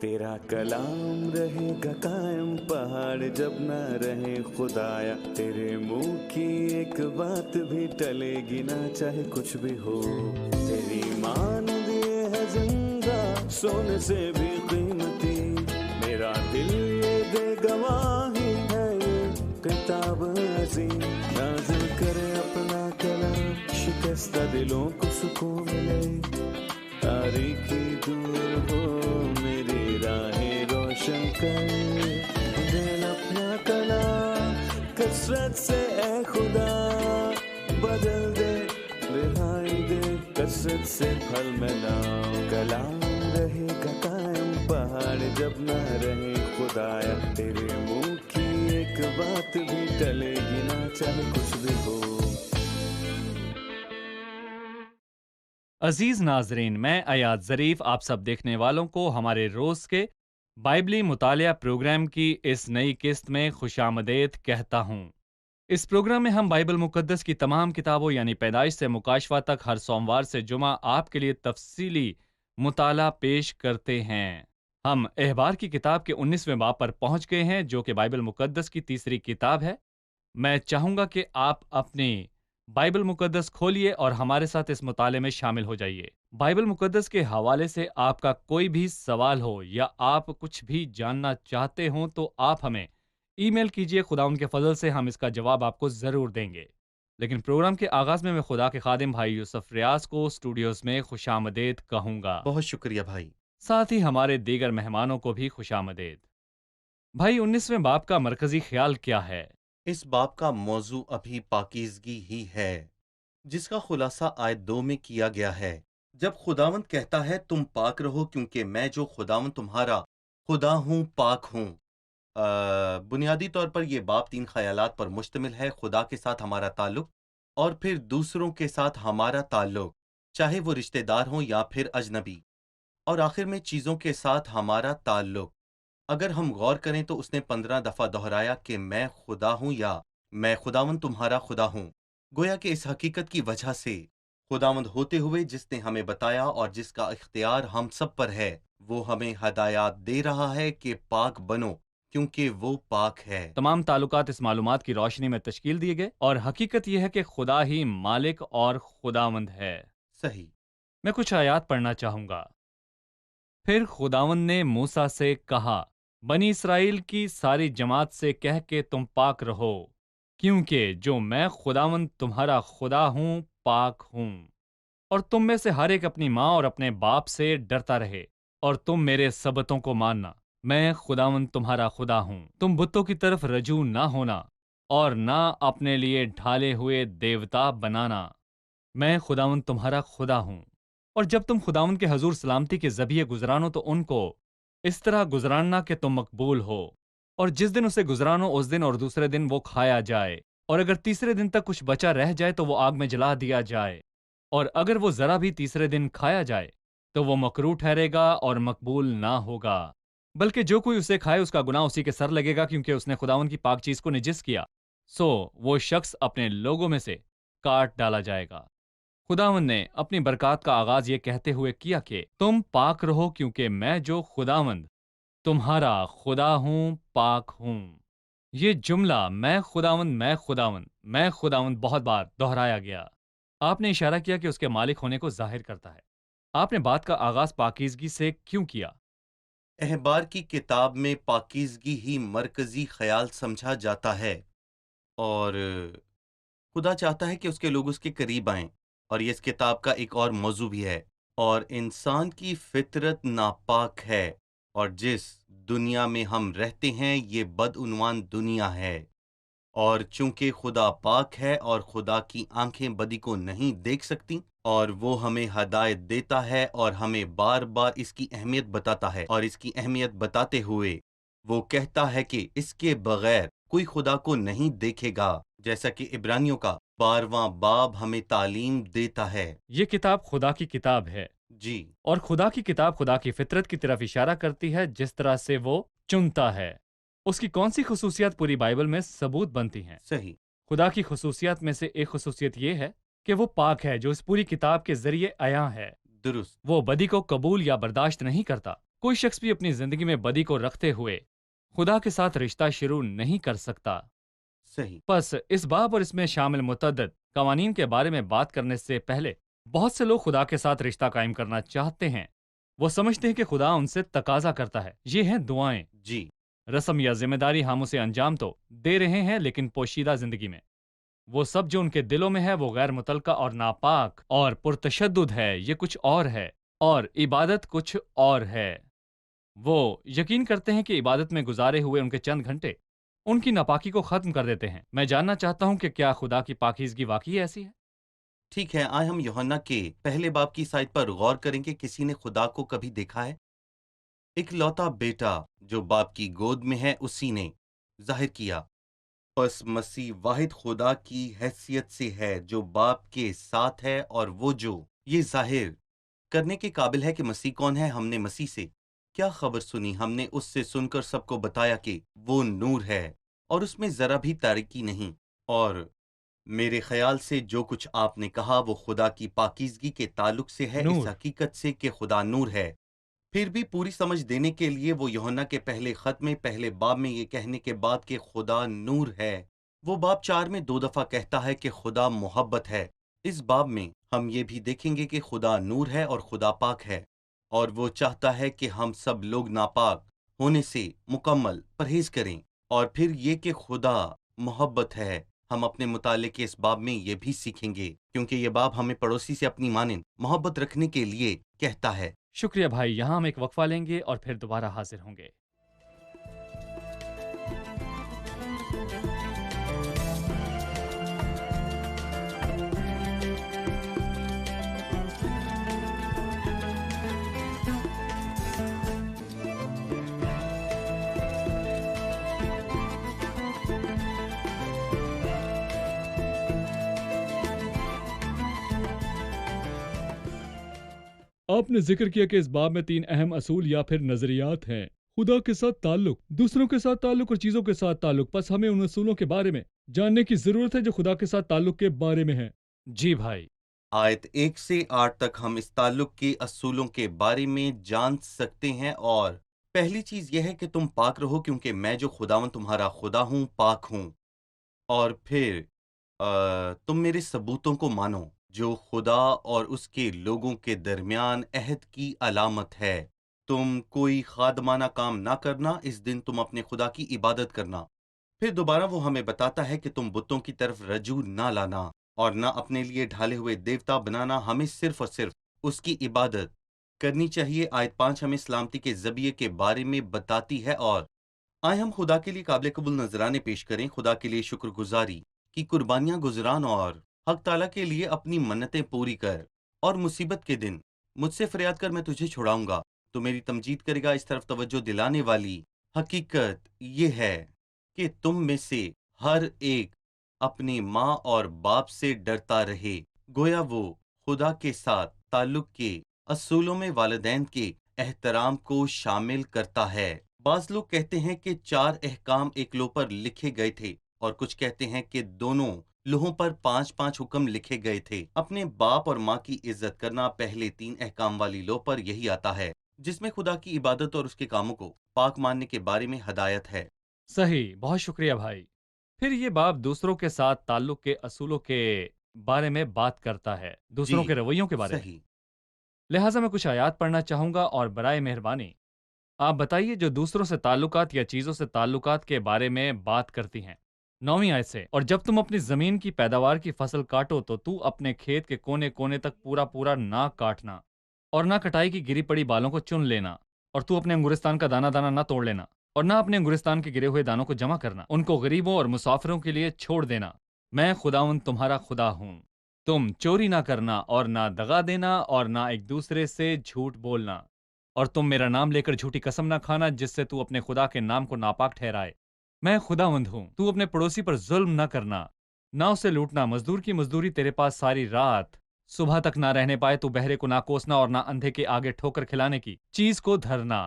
تیرا کلام رہے گا قائم پہاڑ جب نہ رہے خدایا، تیرے منہ کی ایک بات بھی ٹلے گی نہ چاہے کچھ بھی ہو، تیری مان دیے ہے زندہ سونے سے بھی قیمتی، میرا دل یہ دے گواہی ہے یہ کتاب عظیم، نازل کرے اپنا کلام شکستہ دلوں کو سکون ملے، تاریکی دور ہو میری راہیں روشن کر، دل اپنا کلام کثرت سے اے خدا بدل دے، رہائی دے کثرت سے پھل ملاؤ، کلام رہے گا قائم پہاڑ جب نہ رہے خدایا، تیرے منہ کی ایک بات بھی ٹلے گی نہ چاہے کچھ بھی ہو۔ عزیز ناظرین، میں ایاد ظریف آپ سب دیکھنے والوں کو ہمارے روز کے بائبلی مطالعہ پروگرام کی اس نئی قسط میں خوش آمدید کہتا ہوں۔ اس پروگرام میں ہم بائبل مقدس کی تمام کتابوں یعنی پیدائش سے مکاشفہ تک ہر سوموار سے جمعہ آپ کے لیے تفصیلی مطالعہ پیش کرتے ہیں۔ ہم احبار کی کتاب کے 19ویں باب پر پہنچ گئے ہیں جو کہ بائبل مقدس کی تیسری کتاب ہے۔ میں چاہوں گا کہ آپ اپنی بائبل مقدس کھولیے اور ہمارے ساتھ اس مطالعے میں شامل ہو جائیے۔ بائبل مقدس کے حوالے سے آپ کا کوئی بھی سوال ہو یا آپ کچھ بھی جاننا چاہتے ہوں تو آپ ہمیں ای میل کیجئے، خدا ان کے فضل سے ہم اس کا جواب آپ کو ضرور دیں گے۔ لیکن پروگرام کے آغاز میں خدا کے خادم بھائی یوسف ریاض کو اسٹوڈیوز میں خوش آمدید کہوں گا۔ بہت شکریہ بھائی۔ ساتھ ہی ہمارے دیگر مہمانوں کو بھی خوش آمدید۔ بھائی 19ویں باب کا مرکزی خیال کیا ہے؟ اس باب کا موضوع ابھی پاکیزگی ہی ہے، جس کا خلاصہ آیت 2 میں کیا گیا ہے۔ جب خداوند کہتا ہے تم پاک رہو کیونکہ میں جو خداوند تمہارا خدا ہوں پاک ہوں۔ بنیادی طور پر یہ باب 3 خیالات پر مشتمل ہے: خدا کے ساتھ ہمارا تعلق، اور پھر دوسروں کے ساتھ ہمارا تعلق، چاہے وہ رشتہ دار ہوں یا پھر اجنبی، اور آخر میں چیزوں کے ساتھ ہمارا تعلق۔ اگر ہم غور کریں تو اس نے 15 دفعہ دہرایا کہ میں خدا ہوں یا میں خداوند تمہارا خدا ہوں، گویا کہ اس حقیقت کی وجہ سے خداوند ہوتے ہوئے جس نے ہمیں بتایا اور جس کا اختیار ہم سب پر ہے، وہ ہمیں ہدایات دے رہا ہے کہ پاک بنو کیونکہ وہ پاک ہے۔ تمام تعلقات اس معلومات کی روشنی میں تشکیل دیے گئے اور حقیقت یہ ہے کہ خدا ہی مالک اور خداوند ہے۔ صحیح۔ میں کچھ آیات پڑھنا چاہوں گا۔ پھر خداوند نے موسیٰ سے کہا، بنی اسرائیل کی ساری جماعت سے کہہ کہ تم پاک رہو، کیونکہ جو میں خداوند تمہارا خدا ہوں پاک ہوں، اور تم میں سے ہر ایک اپنی ماں اور اپنے باپ سے ڈرتا رہے، اور تم میرے سبتوں کو ماننا۔ میں خداوند تمہارا خدا ہوں۔ تم بتوں کی طرف رجوع نہ ہونا اور نہ اپنے لیے ڈھالے ہوئے دیوتا بنانا۔ میں خداوند تمہارا خدا ہوں۔ اور جب تم خداوند کے حضور سلامتی کے ذبیحے گزرانو تو ان کو اس طرح گزراننا کہ تم مقبول ہو، اور جس دن اسے گزرانو اس دن اور دوسرے دن وہ کھایا جائے، اور اگر تیسرے دن تک کچھ بچا رہ جائے تو وہ آگ میں جلا دیا جائے، اور اگر وہ ذرا بھی تیسرے دن کھایا جائے تو وہ مکروہ ٹھہرے گا اور مقبول نہ ہوگا، بلکہ جو کوئی اسے کھائے اس کا گناہ اسی کے سر لگے گا، کیونکہ اس نے خداوند کی پاک چیز کو نجس کیا، سو وہ شخص اپنے لوگوں میں سے کاٹ ڈالا جائے گا۔ خداوند نے اپنی برکات کا آغاز یہ کہتے ہوئے کیا کہ تم پاک رہو کیونکہ میں جو خداوند تمہارا خدا ہوں پاک ہوں۔ یہ جملہ میں خداوند میں خداوند میں خداوند بہت بار دہرایا گیا۔ آپ نے اشارہ کیا کہ اس کے مالک ہونے کو ظاہر کرتا ہے۔ آپ نے بات کا آغاز پاکیزگی سے کیوں کیا؟ احبار کی کتاب میں پاکیزگی ہی مرکزی خیال سمجھا جاتا ہے، اور خدا چاہتا ہے کہ اس کے لوگ اس کے قریب آئیں، اور یہ اس کتاب کا ایک اور موضوع بھی ہے۔ اور انسان کی فطرت ناپاک ہے، اور جس دنیا میں ہم رہتے ہیں یہ بدعنوان دنیا ہے، اور چونکہ خدا پاک ہے اور خدا کی آنکھیں بدی کو نہیں دیکھ سکتی، اور وہ ہمیں ہدایت دیتا ہے اور ہمیں بار بار اس کی اہمیت بتاتا ہے، اور اس کی اہمیت بتاتے ہوئے وہ کہتا ہے کہ اس کے بغیر کوئی خدا کو نہیں دیکھے گا، جیسا کہ عبرانیوں کا 12واں باب ہمیں تعلیم دیتا ہے۔ یہ کتاب خدا کی کتاب ہے، جی، اور خدا کی کتاب خدا کی فطرت کی طرف اشارہ کرتی ہے، جس طرح سے وہ چنتا ہے۔ اس کی کون سی خصوصیات پوری بائبل میں ثبوت بنتی ہیں؟ صحیح، خدا کی خصوصیات میں سے ایک خصوصیت یہ ہے کہ وہ پاک ہے، جو اس پوری کتاب کے ذریعے عیاں ہے۔ درست، وہ بدی کو قبول یا برداشت نہیں کرتا، کوئی شخص بھی اپنی زندگی میں بدی کو رکھتے ہوئے خدا کے ساتھ رشتہ شروع نہیں کر سکتا۔ صحیح۔ بس اس باب اور اس میں شامل متعدد قوانین کے بارے میں بات کرنے سے پہلے بہت سے لوگ خدا کے ساتھ رشتہ قائم کرنا چاہتے ہیں۔ وہ سمجھتے ہیں کہ خدا ان سے تقاضا کرتا ہے۔ یہ ہیں دعائیں، جی۔ رسم یا ذمہ داری ہم اسے انجام تو دے رہے ہیں، لیکن پوشیدہ زندگی میں وہ سب جو ان کے دلوں میں ہے وہ غیر متعلقہ اور ناپاک اور پرتشدد ہے۔ یہ کچھ اور ہے اور عبادت کچھ اور ہے۔ وہ یقین کرتے ہیں کہ عبادت میں گزارے ہوئے ان کے چند گھنٹے ان کی ناپاکی کو ختم کر دیتے ہیں۔ میں جاننا چاہتا ہوں کہ کیا خدا کی پاکیزگی واقعی ایسی ہے؟ ٹھیک ہے، آئے ہم یوحنا کے پہلے باب کی سائٹ پر غور کریں کہ کسی نے خدا کو کبھی دیکھا ہے؟ اکلوتا بیٹا جو باپ کی گود میں ہے اسی نے ظاہر کیا۔ پس مسیح واحد خدا کی حیثیت سے ہے جو باپ کے ساتھ ہے، اور وہ جو یہ ظاہر کرنے کے قابل ہے کہ مسیح کون ہے۔ ہم نے مسیح سے کیا خبر سنی؟ ہم نے اس سے سن کر سب کو بتایا کہ وہ نور ہے اور اس میں ذرا بھی تاریکی نہیں، اور میرے خیال سے جو کچھ آپ نے کہا وہ خدا کی پاکیزگی کے تعلق سے ہے، اس نور۔ حقیقت سے کہ خدا نور ہے۔ پھر بھی پوری سمجھ دینے کے لیے وہ یوحنا کے پہلے خط میں پہلے باب میں یہ کہنے کے بعد کہ خدا نور ہے، وہ باب 4 میں 2 دفعہ کہتا ہے کہ خدا محبت ہے۔ اس باب میں ہم یہ بھی دیکھیں گے کہ خدا نور ہے اور خدا پاک ہے، اور وہ چاہتا ہے کہ ہم سب لوگ ناپاک ہونے سے مکمل پرہیز کریں۔ اور پھر یہ کہ خدا محبت ہے، ہم اپنے مطالعے کے اس باب میں یہ بھی سیکھیں گے، کیونکہ یہ باب ہمیں پڑوسی سے اپنی مانند محبت رکھنے کے لیے کہتا ہے۔ شکریہ بھائی، یہاں ہم ایک وقفہ لیں گے اور پھر دوبارہ حاضر ہوں گے۔ آپ نے ذکر کیا کہ اس باب میں 3 اہم اصول یا پھر نظریات ہیں: خدا کے ساتھ تعلق، دوسروں کے ساتھ تعلق اور چیزوں کے ساتھ تعلق۔ بس ہمیں ان اصولوں کے بارے میں جاننے کی ضرورت ہے جو خدا کے ساتھ تعلق کے بارے میں ہیں۔ جی بھائی۔ آیت 1 سے 8 تک ہم اس تعلق کے اصولوں کے بارے میں جان سکتے ہیں، اور پہلی چیز یہ ہے کہ تم پاک رہو کیونکہ میں جو خداوند تمہارا خدا ہوں پاک ہوں۔ اور پھر تم میرے ثبوتوں کو مانو جو خدا اور اس کے لوگوں کے درمیان عہد کی علامت ہے۔ تم کوئی خادمانہ کام نہ کرنا، اس دن تم اپنے خدا کی عبادت کرنا۔ پھر دوبارہ وہ ہمیں بتاتا ہے کہ تم بتوں کی طرف رجوع نہ لانا اور نہ اپنے لیے ڈھالے ہوئے دیوتا بنانا، ہمیں صرف اور صرف اس کی عبادت کرنی چاہیے۔ آیت 5 ہمیں سلامتی کے ذبیحے کے بارے میں بتاتی ہے، اور آئے ہم خدا کے لیے قابل قبول نذرانے پیش کریں، خدا کے لیے شکر گزاری کی قربانیاں گزران، اور حق تعالیٰ کے لیے اپنی منتیں پوری کر، اور مصیبت کے دن مجھ سے فریاد کر، میں تجھے چھڑاؤں گا، تو میری تمجید کرے گا۔ اس طرف توجہ دلانے والی حقیقت یہ ہے کہ تم میں سے ہر ایک اپنی ماں اور باپ سے ڈرتا رہے، گویا وہ خدا کے ساتھ تعلق کے اصولوں میں والدین کے احترام کو شامل کرتا ہے۔ بعض لوگ کہتے ہیں کہ 4 احکام ایک لوح پر لکھے گئے تھے، اور کچھ کہتے ہیں کہ دونوں لوحوں پر 5 حکم لکھے گئے تھے۔ اپنے باپ اور ماں کی عزت کرنا پہلے 3 احکام والی لوح پر یہی آتا ہے، جس میں خدا کی عبادت اور اس کے کاموں کو پاک ماننے کے بارے میں ہدایت ہے۔ صحیح، بہت شکریہ بھائی۔ پھر یہ باب دوسروں کے ساتھ تعلق کے اصولوں کے بارے میں بات کرتا ہے، دوسروں کے رویوں کے بارے میں۔ صحیح۔ لہٰذا میں کچھ آیات پڑھنا چاہوں گا، اور برائے مہربانی آپ بتائیے جو دوسروں سے تعلقات یا چیزوں سے تعلقات کے بارے میں بات کرتی ہیں۔ 9ویں آیت سے: اور جب تم اپنی زمین کی پیداوار کی فصل کاٹو تو اپنے کھیت کے کونے کونے تک پورا نہ کاٹنا، اور نہ کٹائی کی گری پڑی بالوں کو چن لینا، اور تو اپنے انگورستان کا دانہ دانہ نہ توڑ لینا، اور نہ اپنے انگورستان کے گرے ہوئے دانوں کو جمع کرنا، ان کو غریبوں اور مسافروں کے لیے چھوڑ دینا۔ میں خداوند تمہارا خدا ہوں۔ تم چوری نہ کرنا اور نہ دغا دینا اور نہ ایک دوسرے سے جھوٹ بولنا، اور تم میرا نام لے کر جھوٹی قسم نہ کھانا جس سے تو اپنے خدا کے نام کو ناپاک ٹھہرائے۔ میں خداوند ہوں۔ تو اپنے پڑوسی پر ظلم نہ کرنا، نہ اسے لوٹنا، مزدور کی مزدوری تیرے پاس ساری رات صبح تک نہ رہنے پائے، تو بہرے کو نہ کوسنا اور نہ اندھے کے آگے ٹھوکر کھلانے کی چیز کو دھرنا،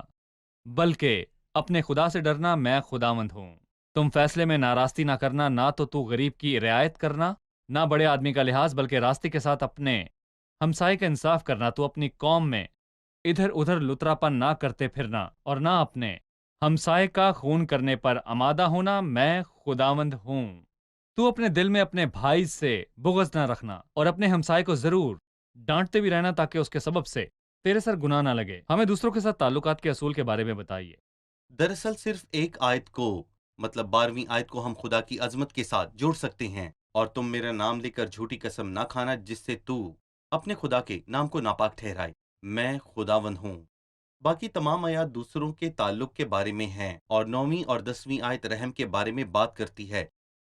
بلکہ اپنے خدا سے ڈرنا۔ میں خداوند ہوں۔ تم فیصلے میں ناراستی نہ کرنا، نہ تو غریب کی رعایت کرنا، نہ بڑے آدمی کا لحاظ، بلکہ راستے کے ساتھ اپنے ہمسائے کا انصاف کرنا۔ تو اپنی قوم میں ادھر ادھر لتراپن نہ کرتے پھرنا اور نہ اپنے ہمسائے کا خون کرنے پر آمادہ ہونا، میں خداوند ہوں۔ تو اپنے دل میں اپنے بھائی سے بغض نہ رکھنا اور اپنے ہمسائے کو ضرور ڈانٹتے بھی رہنا تاکہ اس کے سبب سے تیرے سر گناہ نہ لگے۔ ہمیں دوسروں کے ساتھ تعلقات کے اصول کے بارے میں بتائیے۔ دراصل صرف ایک آیت کو، مطلب 12ویں آیت کو ہم خدا کی عظمت کے ساتھ جوڑ سکتے ہیں، اور تم میرا نام لے کر جھوٹی قسم نہ کھانا جس سے تو اپنے خدا کے نام کو ناپاک ٹھہرائے، میں خداوند ہوں۔ باقی تمام آیات دوسروں کے تعلق کے بارے میں ہیں، اور 9ویں اور 10ویں آیت رحم کے بارے میں بات کرتی ہے۔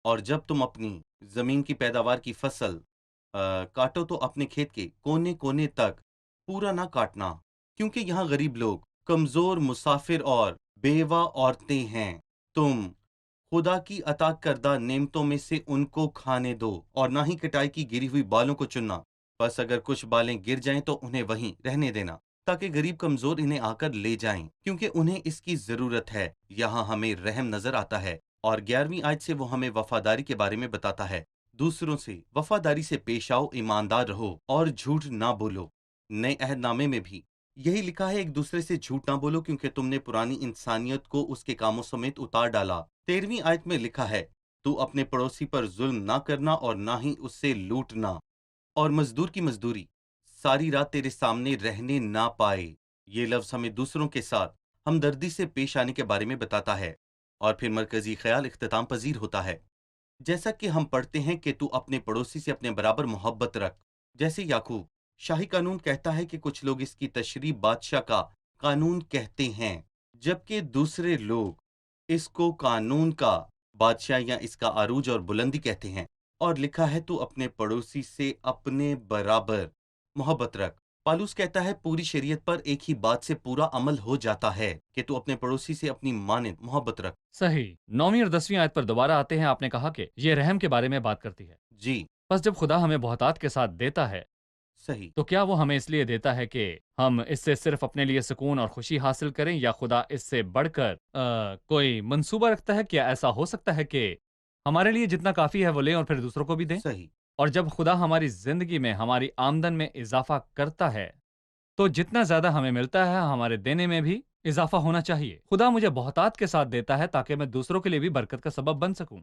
اور جب تم اپنی زمین کی پیداوار کی فصل کاٹو تو اپنے کھیت کے کونے کونے تک پورا نہ کاٹنا، کیونکہ یہاں غریب لوگ، کمزور، مسافر اور بیوہ عورتیں ہیں۔ تم خدا کی عطا کردہ نعمتوں میں سے ان کو کھانے دو، اور نہ ہی کٹائی کی گری ہوئی بالوں کو چننا۔ بس اگر کچھ بالیں گر جائیں تو انہیں وہیں رہنے دینا، تاکہ غریب کمزور انہیں آ کر لے جائیں، کیونکہ انہیں اس کی ضرورت ہے۔ یہاں ہمیں رحم نظر آتا ہے، اور 11ویں آیت سے وہ ہمیں وفاداری کے بارے میں بتاتا ہے۔ دوسروں سے وفاداری سے پیش آؤ، ایماندار رہو اور جھوٹ نہ بولو۔ نئے عہد نامے میں بھی یہی لکھا ہے، ایک دوسرے سے جھوٹ نہ بولو، کیونکہ تم نے پرانی انسانیت کو اس کے کاموں سمیت اتار ڈالا۔ 13ویں آیت میں لکھا ہے، تو اپنے پڑوسی پر ظلم نہ کرنا اور نہ ہی اس سے لوٹنا، اور مزدور کی مزدوری ساری رات تیرے سامنے رہنے نہ پائے۔ یہ لفظ ہمیں دوسروں کے ساتھ ہمدردی سے پیش آنے کے بارے میں بتاتا ہے۔ اور پھر مرکزی خیال اختتام پذیر ہوتا ہے، جیسا کہ ہم پڑھتے ہیں کہ تو اپنے پڑوسی سے اپنے برابر محبت رکھ، جیسے یعقوب۔ شاہی قانون کہتا ہے کہ کچھ لوگ اس کی تشریح بادشاہ کا قانون کہتے ہیں، جبکہ دوسرے لوگ اس کو قانون کا بادشاہ یا اس کا عروج اور بلندی کہتے ہیں۔ اور لکھا ہے، تو اپنے پڑوسی سے اپنے برابر محبت رکھ۔ پالوس کہتا ہے، پوری شریعت پر ایک ہی بات سے پورا عمل ہو جاتا ہے کہ تو اپنے پڑوسی سے اپنی مانند محبت رکھ۔ صحیح۔ 9ویں اور 10ویں آیت پر دوبارہ آتے ہیں۔ آپ نے کہا کہ یہ رحم کے بارے میں بات کرتی ہے۔ جی، بس جب خدا ہمیں بہتات کے ساتھ دیتا ہے صحیح۔ تو کیا وہ ہمیں اس لیے دیتا ہے کہ ہم اس سے صرف اپنے لیے سکون اور خوشی حاصل کریں، یا خدا اس سے بڑھ کر کوئی منصوبہ رکھتا ہے؟ کیا ایسا ہو سکتا ہے کہ ہمارے لیے جتنا کافی ہے وہ لیں اور پھر دوسروں کو بھی دیں؟ صحیح۔ اور جب خدا ہماری زندگی میں ہماری آمدن میں اضافہ کرتا ہے تو جتنا زیادہ ہمیں ملتا ہے ہمارے دینے میں بھی اضافہ ہونا چاہیے۔ خدا مجھے بہتات کے ساتھ دیتا ہے تاکہ میں دوسروں کے لیے بھی برکت کا سبب بن سکوں۔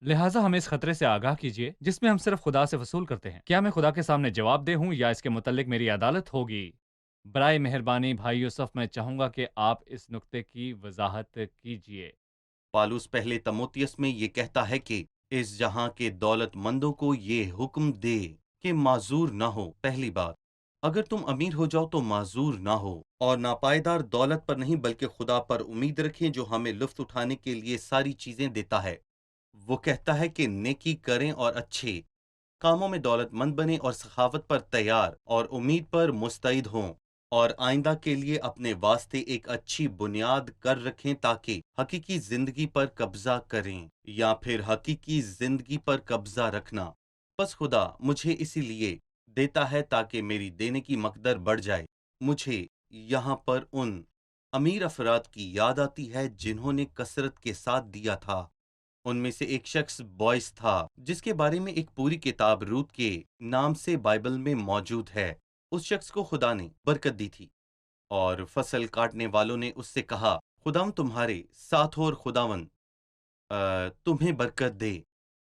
لہٰذا ہمیں اس خطرے سے آگاہ کیجیے جس میں ہم صرف خدا سے وصول کرتے ہیں۔ کیا میں خدا کے سامنے جواب دہ ہوں یا اس کے متعلق میری عدالت ہوگی؟ برائے مہربانی بھائی یوسف، میں چاہوں گا کہ آپ اس نقطے کی وضاحت کیجیے۔ پالوس پہلے تموتیس میں یہ کہتا ہے کہ اس جہاں کے دولت مندوں کو یہ حکم دے کہ معذور نہ ہو۔ پہلی بات، اگر تم امیر ہو جاؤ تو معذور نہ ہو، اور ناپائیدار دولت پر نہیں بلکہ خدا پر امید رکھیں جو ہمیں لطف اٹھانے کے لیے ساری چیزیں دیتا ہے۔ وہ کہتا ہے کہ نیکی کریں اور اچھے کاموں میں دولت مند بنیں، اور سخاوت پر تیار اور امید پر مستعد ہوں، اور آئندہ کے لیے اپنے واسطے ایک اچھی بنیاد کر رکھیں تاکہ حقیقی زندگی پر قبضہ کریں، یا پھر حقیقی زندگی پر قبضہ رکھنا۔ بس خدا مجھے اسی لیے دیتا ہے تاکہ میری دینے کی مقدر بڑھ جائے۔ مجھے یہاں پر ان امیر افراد کی یاد آتی ہے جنہوں نے کثرت کے ساتھ دیا تھا۔ ان میں سے ایک شخص بوئس تھا، جس کے بارے میں ایک پوری کتاب روت کے نام سے بائبل میں موجود ہے۔ اس شخص کو خدا نے برکت دی تھی، اور فصل کاٹنے والوں نے اس سے کہا، خداوند تمہارے ساتھ ہو اور خداوند تمہیں برکت دے۔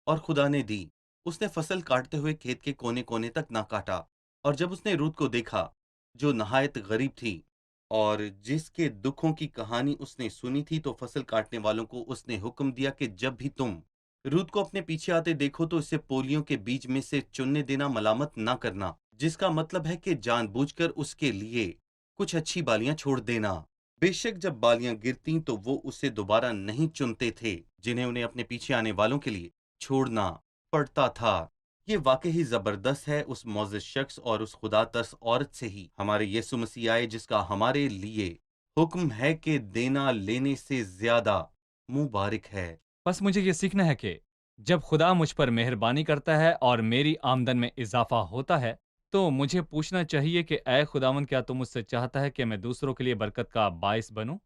اور خدا نے دی۔ اس نے فصل کاٹتے ہوئے کھیت کے کونے کونے تک نہ کاٹا۔ اور جب اس نے روت کو دیکھا جو نہایت غریب تھی اور جس کے دکھوں کی کہانی اس نے سنی تھی، تو فصل کاٹنے والوں کو اس نے حکم دیا کہ جب بھی تم روت کو اپنے پیچھے آتے دیکھو تو اسے پولیوں کے بیچ میں سے چننے دینا، ملامت نہ کرنا، جس کا مطلب ہے کہ جان بوجھ کر اس کے لیے کچھ اچھی بالیاں چھوڑ دینا۔ بے شک جب بالیاں گرتیں تو وہ اسے دوبارہ نہیں چنتے تھے، جنہیں انہیں اپنے پیچھے آنے والوں کے لیے چھوڑنا پڑتا تھا۔ یہ واقعی زبردست ہے۔ اس معزز شخص اور اس خدا ترس عورت سے ہی ہمارے یسوع مسیح آئے، جس کا ہمارے لیے حکم ہے کہ دینا لینے سے زیادہ مبارک ہے۔ بس مجھے یہ سیکھنا ہے کہ جب خدا مجھ پر مہربانی کرتا ہے اور میری آمدن میں اضافہ ہوتا ہے تو مجھے پوچھنا چاہیے کہ اے خداوند، کیا تو مجھ سے چاہتا ہے کہ میں دوسروں کے لیے برکت کا باعث بنوں؟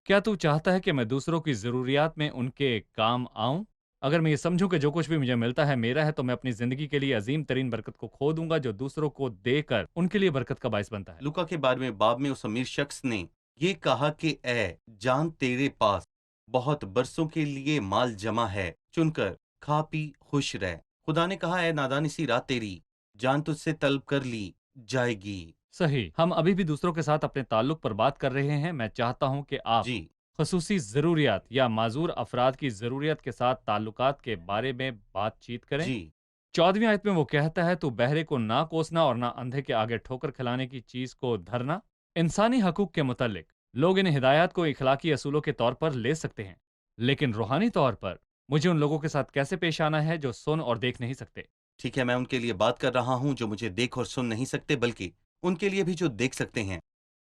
کیا تو چاہتا ہے کہ میں دوسروں کی ضروریات میں ان کے کام آؤں؟ اگر میں یہ سمجھوں کہ جو کچھ بھی مجھے ملتا ہے میرا ہے، تو میں اپنی زندگی کے لیے عظیم ترین برکت کو کھو دوں گا جو دوسروں کو دے کر ان کے لیے برکت کا باعث بنتا ہے۔ لوکا کے بارے میں باب میں اس امیر شخص نے یہ کہا کہ اے جان، تیرے پاس بہت برسوں کے لیے مال جمع ہے، چن کر کھا پی خوش رہ۔ خدا نے کہا اے نادان، اسی رات تیری جان تجھ سے طلب کر لی جائے گی۔ صحیح، ہم ابھی بھی دوسروں کے ساتھ اپنے تعلق پر بات کر رہے ہیں۔ میں چاہتا ہوں کہ آپ جی خصوصی ضروریات یا معذور افراد کی ضروریات کے ساتھ تعلقات کے بارے میں بات چیت کریں۔ جی 14ویں آیت میں وہ کہتا ہے تو بہرے کو نہ کوسنا اور نہ اندھے کے آگے ٹھوکر کھلانے کی چیز کو دھرنا۔ انسانی حقوق کے متعلق لوگ ان ہدایات کو اخلاقی اصولوں کے طور پر لے سکتے ہیں، لیکن روحانی طور پر مجھے ان لوگوں کے ساتھ کیسے پیش آنا ہے جو سن اور دیکھ نہیں سکتے؟ ٹھیک ہے، میں ان کے لیے بات کر رہا ہوں جو مجھے دیکھ اور سن نہیں سکتے، بلکہ ان کے لیے بھی جو دیکھ سکتے ہیں،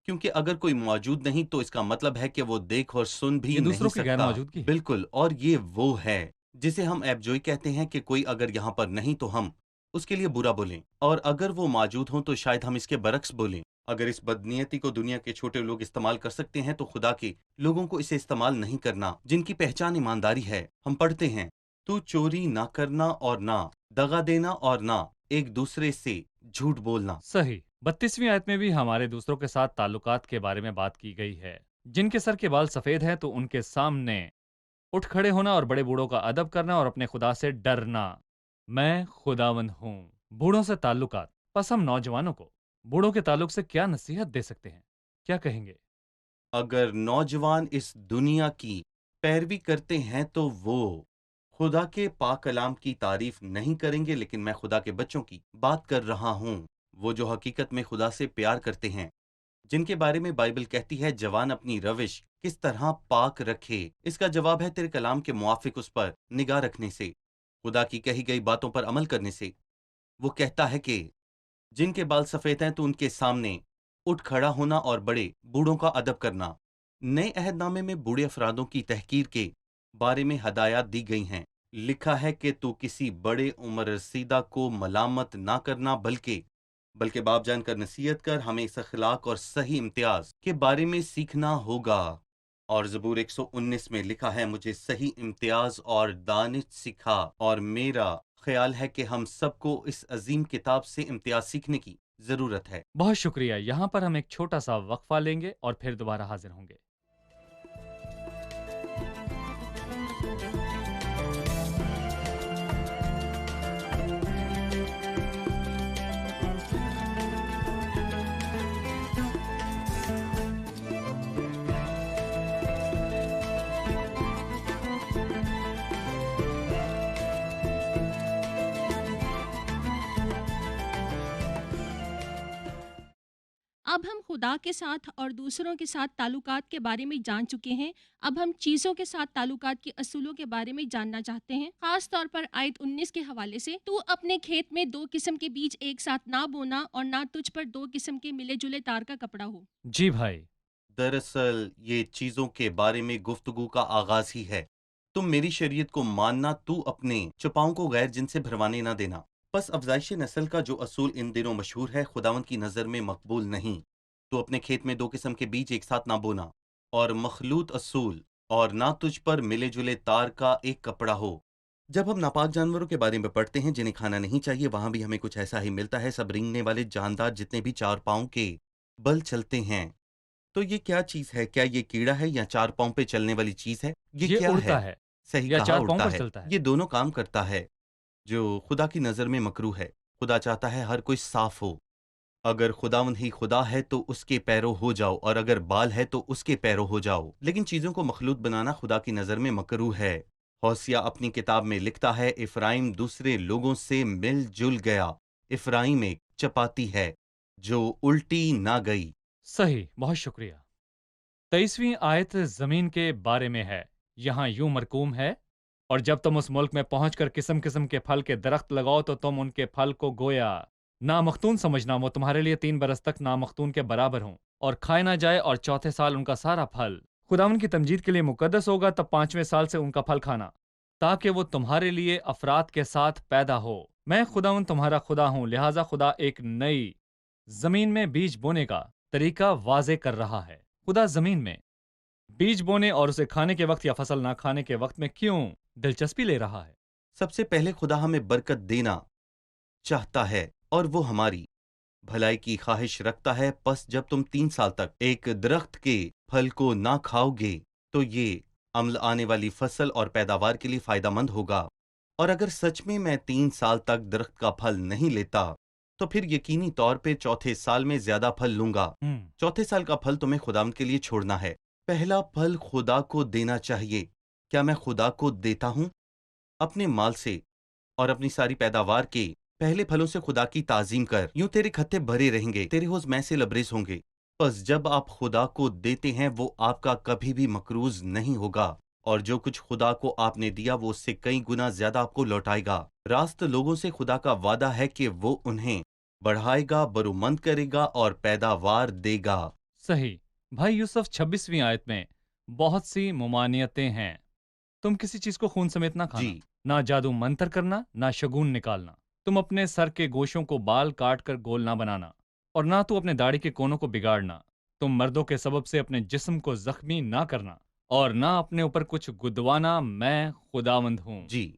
کیونکہ اگر کوئی موجود نہیں تو اس کا مطلب ہے کہ وہ دیکھ اور سن بھی یہ نہیں دوسروں کی غیر سکتا۔ موجودگی ہے۔ بالکل، اور یہ وہ ہے جسے ہم ایب جوئی کہتے ہیں کہ کوئی اگر یہاں پر نہیں تو ہم اس کے لیے برا بولیں، اور اگر وہ موجود ہوں تو شاید ہم اس کے برعکس بولیں۔ اگر اس بدنیتی کو دنیا کے چھوٹے لوگ استعمال کر سکتے ہیں تو خدا کے لوگوں کو اسے استعمال نہیں کرنا، جن کی پہچان ایمانداری ہے۔ ہم پڑھتے ہیں تو چوری نہ کرنا اور نہ دغا دینا اور نہ ایک دوسرے سے جھوٹ بولنا۔ صحیح، 32ویں آیت میں بھی ہمارے دوسروں کے ساتھ تعلقات کے بارے میں بات کی گئی ہے۔ جن کے سر کے بال سفید ہیں تو ان کے سامنے اٹھ کھڑے ہونا اور بڑے بوڑھوں کا ادب کرنا اور اپنے خدا سے ڈرنا۔ میں خداوند ہوں۔ بوڑھوں سے تعلقات، پس ہم نوجوانوں کو بوڑھوں کے تعلق سے کیا نصیحت دے سکتے ہیں؟ کیا کہیں گے؟ اگر نوجوان اس دنیا کی پیروی کرتے ہیں تو وہ خدا کے پاک کلام کی تعریف نہیں کریں گے، لیکن میں خدا کے بچوں کی بات کر رہا ہوں، وہ جو حقیقت میں خدا سے پیار کرتے ہیں، جن کے بارے میں بائبل کہتی ہے جوان اپنی روش کس طرح پاک رکھے۔ اس کا جواب ہے تیرے کلام کے موافق اس پر نگاہ رکھنے سے، خدا کی کہی گئی باتوں پر عمل کرنے سے۔ وہ کہتا ہے کہ جن کے بال سفید ہیں تو ان کے سامنے اٹھ کھڑا ہونا اور بڑے بوڑھوں کا ادب کرنا۔ نئے عہد نامے میں بوڑھے افرادوں کی تحقیر کے بارے میں ہدایات دی گئی ہیں۔ لکھا ہے کہ تو کسی بڑے عمر رسیدہ کو ملامت نہ کرنا، بلکہ باپ جان کر نصیحت کر۔ ہمیں اس اخلاق اور صحیح امتیاز کے بارے میں سیکھنا ہوگا۔ اور زبور 119 میں لکھا ہے مجھے صحیح امتیاز اور دانش سکھا، اور میرا خیال ہے کہ ہم سب کو اس عظیم کتاب سے امتیاز سیکھنے کی ضرورت ہے۔ بہت شکریہ۔ یہاں پر ہم ایک چھوٹا سا وقفہ لیں گے اور پھر دوبارہ حاضر ہوں گے۔ اب ہم خدا کے ساتھ اور دوسروں کے ساتھ تعلقات کے بارے میں جان چکے ہیں۔ اب ہم چیزوں کے ساتھ تعلقات کے اصولوں کے بارے میں جاننا چاہتے ہیں، خاص طور پر آیت 19 کے حوالے سے۔ تو اپنے کھیت میں 2 قسم کے بیج ایک ساتھ نہ بونا اور نہ تجھ پر 2 قسم کے ملے جلے تار کا کپڑا ہو۔ جی بھائی، دراصل یہ چیزوں کے بارے میں گفتگو کا آغاز ہی ہے۔ تم میری شریعت کو ماننا، تو اپنے چپاؤں کو غیر جن سے بھروانے نہ دینا۔ پس افزائش نسل کا جو اصول ان دنوں مشہور ہے خداوند کی نظر میں مقبول نہیں۔ تو اپنے کھیت میں 2 قسم کے بیج ایک ساتھ نہ بونا، اور مخلوط اصول، اور نہ تجھ پر ملے جلے تار کا ایک کپڑا ہو۔ جب ہم ناپاک جانوروں کے بارے میں پڑھتے ہیں جنہیں کھانا نہیں چاہیے، وہاں بھی ہمیں کچھ ایسا ہی ملتا ہے۔ سب رینگنے والے جاندار جتنے بھی 4 پاؤں کے بل چلتے ہیں۔ تو یہ کیا چیز ہے؟ کیا یہ کیڑا ہے یا 4 پاؤں پہ چلنے والی چیز ہے؟ یہ کیا اڑتا ہے صحیح یا کہا، 4 پاؤں اڑتا پر ہے۔ چلتا ہے۔ یہ دونوں کام کرتا ہے جو خدا کی نظر میں مکروہ ہے۔ خدا چاہتا ہے ہر کوئی صاف ہو۔ اگر خداوند ہی خدا ہے تو اس کے پیرو ہو جاؤ، اور اگر بال ہے تو اس کے پیرو ہو جاؤ۔ لیکن چیزوں کو مخلوط بنانا خدا کی نظر میں مکروہ ہے۔ ہوسیہ اپنی کتاب میں لکھتا ہے افرایم دوسرے لوگوں سے مل جل گیا۔ افرایم ایک چپاتی ہے جو الٹی نہ گئی۔ صحیح، بہت شکریہ۔ 23ویں آیت زمین کے بارے میں ہے۔ یہاں یوں مرقوم ہے، اور جب تم اس ملک میں پہنچ کر قسم قسم کے پھل کے درخت لگاؤ تو تم ان کے پھل کو گویا نامختون سمجھنا، وہ تمہارے لیے 3 برس تک نامختون کے برابر ہوں، اور کھائے نہ جائے، اور چوتھے سال ان کا سارا پھل خداوند کی تمجید کے لیے مقدس ہوگا، تب 5ویں سال سے ان کا پھل کھانا، تاکہ وہ تمہارے لیے افراد کے ساتھ پیدا ہو۔ میں خداوند تمہارا خدا ہوں۔ لہٰذا خدا ایک نئی زمین میں بیج بونے کا طریقہ واضح کر رہا ہے۔ خدا زمین میں بیج بونے اور اسے کھانے کے وقت یا فصل نہ کھانے کے وقت میں کیوں دلچسپی لے رہا ہے۔ سب سے پہلے خدا ہمیں برکت دینا چاہتا ہے اور وہ ہماری بھلائی کی خواہش رکھتا ہے۔ پس جب تم 3 سال تک ایک درخت کے پھل کو نہ کھاؤ گے تو یہ عمل آنے والی فصل اور پیداوار کے لیے فائدہ مند ہوگا۔ اور اگر سچ میں 3 سال تک درخت کا پھل نہیں لیتا تو پھر یقینی طور پہ چوتھے سال میں زیادہ پھل لوں گا۔ چوتھے سال کا پھل تمہیں خداوند کے لیے چھوڑنا ہے۔ پہلا پھل خدا کو دینا چاہیے۔ کیا میں خدا کو دیتا ہوں؟ اپنے مال سے اور اپنی ساری پیداوار کے پہلے پھلوں سے خدا کی تعظیم کر، یوں تیرے کھتے بھرے رہیں گے، تیرے حوض میں سے لبریز ہوں گے۔ بس جب آپ خدا کو دیتے ہیں وہ آپ کا کبھی بھی مقروض نہیں ہوگا، اور جو کچھ خدا کو آپ نے دیا وہ اس سے کئی گنا زیادہ آپ کو لوٹائے گا۔ راست لوگوں سے خدا کا وعدہ ہے کہ وہ انہیں بڑھائے گا، برومند کرے گا اور پیداوار دے گا۔ صحیح۔ بھائی یوسف 26ویں آیت میں بہت سی ممانعتیں ہیں۔ تم کسی چیز کو خون سمیت نہ کھانا، جی، نہ جادو منتر کرنا، نہ شگون نکالنا، تم اپنے سر کے گوشوں کو بال کاٹ کر گول نہ بنانا، اور نہ تو اپنے داڑھی کے کونوں کو بگاڑنا، تم مردوں کے سبب سے اپنے جسم کو زخمی نہ کرنا، اور نہ اپنے اوپر کچھ گدوانا، میں خداوند ہوں۔ جی،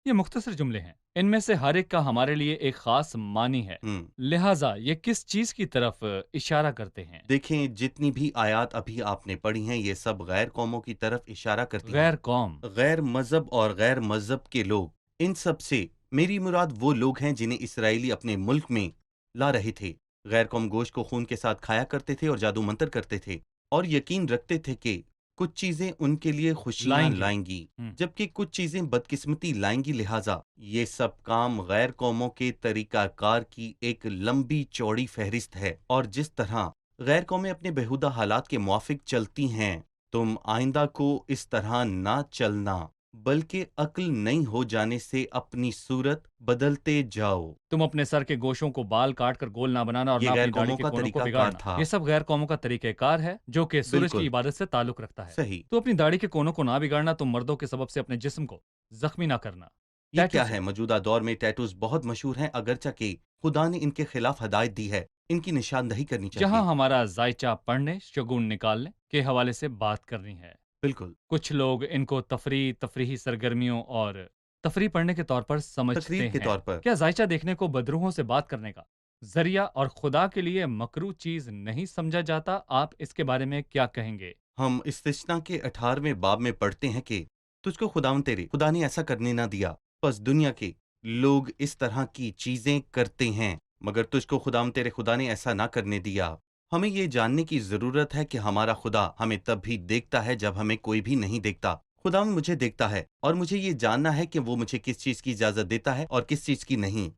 یہ مختصر جملے ہیں، ان میں سے ہر ایک کا ہمارے لیے ایک خاص معنی ہے، لہٰذا یہ کس چیز کی طرف اشارہ کرتے ہیں؟ دیکھیں جتنی بھی آیات ابھی آپ نے پڑھی ہیں یہ سب غیر قوموں کی طرف اشارہ کرتی ہیں۔ غیر قوم، غیر مذہب اور غیر مذہب کے لوگ، ان سب سے میری مراد وہ لوگ ہیں جنہیں اسرائیلی اپنے ملک میں لا رہے تھے۔ غیر قوم گوشت کو خون کے ساتھ کھایا کرتے تھے اور جادو منتر کرتے تھے، اور یقین رکھتے تھے کہ کچھ چیزیں ان کے لیے خوشیاں لائیں گی، جبکہ کچھ چیزیں بدقسمتی لائیں گی۔ لہٰذا یہ سب کام غیر قوموں کے طریقہ کار کی ایک لمبی چوڑی فہرست ہے، اور جس طرح غیر قومیں اپنے بےہودہ حالات کے موافق چلتی ہیں، تم آئندہ کو اس طرح نہ چلنا، بلکہ عقل نہیں ہو جانے سے اپنی صورت بدلتے جاؤ۔ تم اپنے سر کے گوشوں کو بال کاٹ کر گول نہ بنانا اور نہ یہ غیر اپنی داڑھی قوموں کے کا کونوں کو طریقہ کار بگاڑنا، تھا۔ یہ سب غیر قوموں کا طریقہ کار ہے جو کہ سورج بالکل کی عبادت سے تعلق رکھتا ہے۔ صحیح۔ تو اپنی داڑھی کے کونوں کو نہ بگاڑنا، تم مردوں کے سبب سے اپنے جسم کو زخمی نہ کرنا۔ یہ کیا ٹیٹو ہے؟ موجودہ دور میں ٹیٹوز بہت مشہور ہیں، اگرچہ کہ خدا نے ان کے خلاف ہدایت دی ہے، ان کی نشاندہی کرنی جہاں چاہیے۔ ہمارا ذائچہ پڑھنے، شگون نکالنے کے حوالے سے بات کرنی ہے۔ بالکل، کچھ لوگ ان کو تفریحی سرگرمیوں اور تفریح پڑھنے کے طور پر سمجھتے تقریر کے ہیں۔ طور پر۔ کیا ذائچہ دیکھنے کو بدروحوں سے بات کرنے کا ذریعہ اور خدا کے لیے مکروہ چیز نہیں سمجھا جاتا؟ آپ اس کے بارے میں کیا کہیں گے؟ ہم استثنا کے 18ویں باب میں پڑھتے ہیں کہ تجھ کو خداوند تیرے خدا نے ایسا کرنے نہ دیا، پس دنیا کے لوگ اس طرح کی چیزیں کرتے ہیں، مگر تجھ کو خداوند تیرے خدا نے ایسا نہ کرنے دیا۔ ہمیں یہ جاننے کی ضرورت ہے کہ ہمارا خدا ہمیں تب بھی دیکھتا ہے جب ہمیں کوئی بھی نہیں دیکھتا۔ خداوند مجھے دیکھتا ہے، اور مجھے یہ جاننا ہے کہ وہ مجھے کس چیز کی اجازت دیتا ہے اور کس چیز کی نہیں۔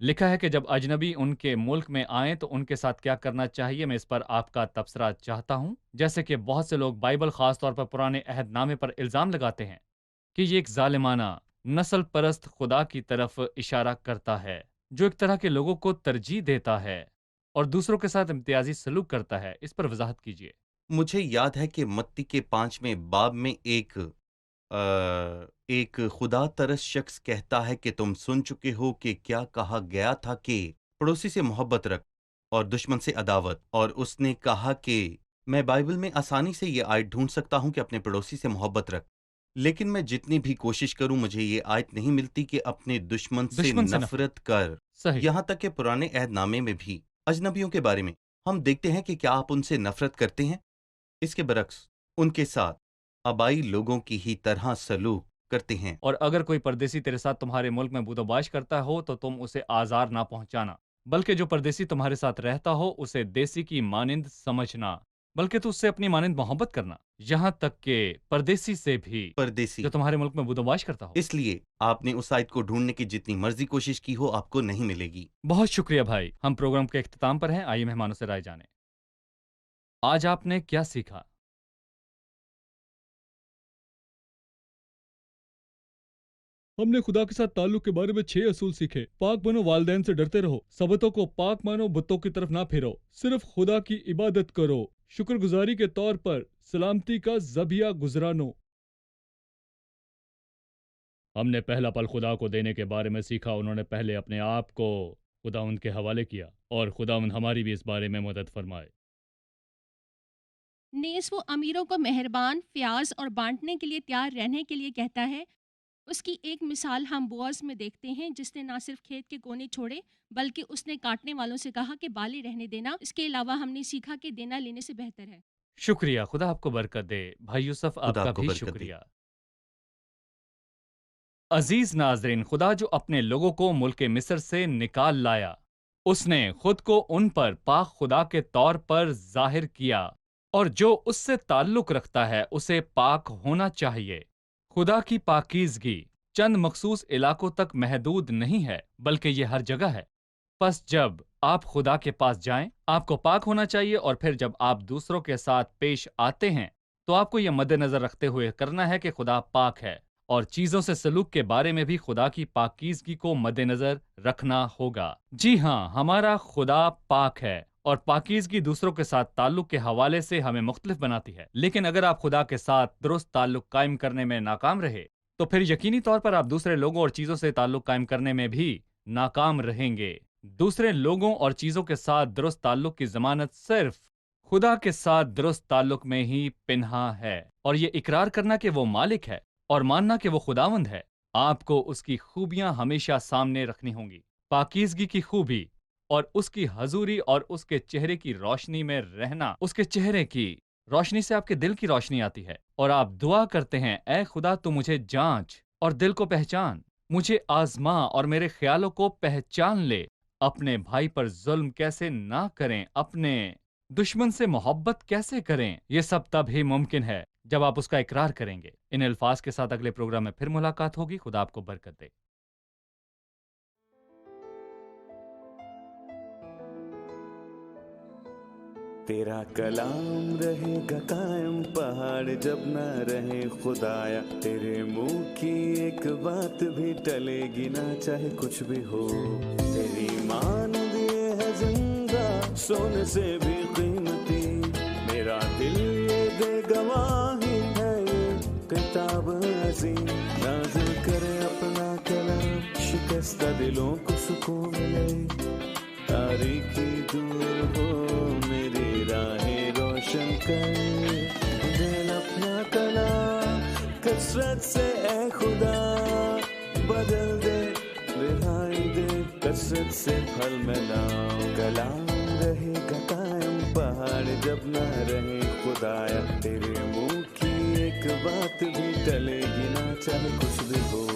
لکھا ہے کہ جب اجنبی ان کے ملک میں آئیں تو ان کے ساتھ کیا کرنا چاہیے۔ میں اس پر آپ کا تبصرہ چاہتا ہوں۔ جیسے کہ بہت سے لوگ بائبل، خاص طور پر پرانے عہد نامے پر الزام لگاتے ہیں کہ یہ ایک ظالمانہ، نسل پرست خدا کی طرف اشارہ کرتا ہے جو ایک طرح کے لوگوں کو ترجیح دیتا ہے اور دوسروں کے ساتھ امتیازی سلوک کرتا ہے۔ اس پر وضاحت کیجیے۔ مجھے یاد ہے کہ متی کے 5ویں باب میں ایک خدا ترس شخص کہتا ہے کہ تم سن چکے ہو کہ کیا کہا گیا تھا کہ پڑوسی سے محبت رکھ اور دشمن سے عداوت، اور اس نے کہا کہ میں بائبل میں آسانی سے یہ آیت ڈھونڈ سکتا ہوں کہ اپنے پڑوسی سے محبت رکھ، لیکن میں جتنی بھی کوشش کروں مجھے یہ آیت نہیں ملتی کہ اپنے دشمن سے نفرت کر۔ صحیح۔ یہاں تک کہ پرانے عہد نامے میں بھی اجنبیوں کے بارے میں ہم دیکھتے ہیں کہ کیا آپ ان سے نفرت کرتے ہیں؟ اس کے برعکس ان کے ساتھ آبائی لوگوں کی ہی طرح سلوک کرتے ہیں۔ اور اگر کوئی پردیسی تیرے ساتھ تمہارے ملک میں بود و باش کرتا ہو تو تم اسے آزار نہ پہنچانا، بلکہ جو پردیسی تمہارے ساتھ رہتا ہو اسے دیسی کی مانند سمجھنا، بلکہ تو اس سے اپنی مانند محبت کرنا، یہاں تک کہ پردیسی سے بھی پردیسی، جو تمہارے ملک میں بود و باش کرتا ہو۔ اس لیے آپ نے اس آیت کو ڈھونڈنے کی جتنی مرضی کوشش کی ہو آپ کو نہیں ملے گی۔ بہت شکریہ بھائی، ہم پروگرام کے اختتام پر ہیں۔ آئیے مہمانوں سے رائے جانیں۔ آج آپ نے کیا سیکھا؟ ہم نے خدا کے ساتھ تعلق کے بارے میں 6 اصول سیکھے۔ پاک بنو، والدین سے ڈرتے رہو، سبتوں کو پاک مانو، بتوں کی طرف نہ پھرو، صرف خدا کی عبادت کرو، شکر گزاری کے طور پر سلامتی کا ذبیحہ گزرانو۔ ہم نے پہلا پل خدا کو دینے کے بارے میں سیکھا۔ انہوں نے پہلے اپنے آپ کو خداوند کے حوالے کیا، اور خداوند ہماری بھی اس بارے میں مدد فرمائے۔ نیز وہ امیروں کو مہربان، فیاض اور بانٹنے کے لیے تیار رہنے کے لیے کہتا ہے، اس کی ایک مثال ہم بوعز میں دیکھتے ہیں، جس نے نہ صرف کھیت کے کونے چھوڑے بلکہ اس نے کاٹنے والوں سے کہا کہ بالی رہنے دینا۔ اس کے علاوہ ہم نے سیکھا کہ دینا لینے سے بہتر ہے۔ شکریہ، خدا آپ کو برکت دے۔ بھائی یوسف آپ خدا کا آپ کو بھی برکت دے۔ شکریہ۔ عزیز ناظرین، خدا جو اپنے لوگوں کو ملک مصر سے نکال لایا، اس نے خود کو ان پر پاک خدا کے طور پر ظاہر کیا، اور جو اس سے تعلق رکھتا ہے اسے پاک ہونا چاہیے۔ خدا کی پاکیزگی چند مخصوص علاقوں تک محدود نہیں ہے، بلکہ یہ ہر جگہ ہے۔ پس جب آپ خدا کے پاس جائیں، آپ کو پاک ہونا چاہیے، اور پھر جب آپ دوسروں کے ساتھ پیش آتے ہیں تو آپ کو یہ مد نظر رکھتے ہوئے کرنا ہے کہ خدا پاک ہے، اور چیزوں سے سلوک کے بارے میں بھی خدا کی پاکیزگی کو مد نظر رکھنا ہوگا۔ جی ہاں، ہمارا خدا پاک ہے، اور پاکیزگی دوسروں کے ساتھ تعلق کے حوالے سے ہمیں مختلف بناتی ہے۔ لیکن اگر آپ خدا کے ساتھ درست تعلق قائم کرنے میں ناکام رہے تو پھر یقینی طور پر آپ دوسرے لوگوں اور چیزوں سے تعلق قائم کرنے میں بھی ناکام رہیں گے۔ دوسرے لوگوں اور چیزوں کے ساتھ درست تعلق کی ضمانت صرف خدا کے ساتھ درست تعلق میں ہی پنہاں ہے، اور یہ اقرار کرنا کہ وہ مالک ہے اور ماننا کہ وہ خداوند ہے۔ آپ کو اس کی خوبیاں ہمیشہ سامنے رکھنی ہوں گی۔ پاکیزگی کی خوبی اور اس کی حضوری اور اس کے چہرے کی روشنی میں رہنا۔ اس کے چہرے کی روشنی سے آپ کے دل کی روشنی آتی ہے، اور آپ دعا کرتے ہیں، اے خدا تو مجھے جانچ اور دل کو پہچان، مجھے آزما اور میرے خیالوں کو پہچان لے۔ اپنے بھائی پر ظلم کیسے نہ کریں، اپنے دشمن سے محبت کیسے کریں، یہ سب تب ہی ممکن ہے جب آپ اس کا اقرار کریں گے۔ ان الفاظ کے ساتھ اگلے پروگرام میں پھر ملاقات ہوگی۔ خدا آپ کو برکت دے۔ تیرا کلام رہے گا قائم، پہاڑ جب نہ رہے خدایا، تیرے منہ کی ایک بات بھی ٹلے گی نہ، چاہے کچھ بھی ہو۔ تیری مانند یہ ہے زندہ، سونے سے بھی قیمتی، میرا دل یہ دے گواہی ہے، یہ کتاب عظیم نازل کرے اپنا کلام، شکستہ دلوں کو سکون ملے، تاریکی دور ہو میری راہیں روشن کر، دل اپنا کلام کثرت سے اے خدا بدل دے، رہائی دے کثرت سے پھل ملاؤ۔ کلام رہے گا قائم، پہاڑ جب نہ رہے خدایا، تیرے منہ کی ایک بات بھی ٹلے گی نہ، چاہے کچھ بھی ہو۔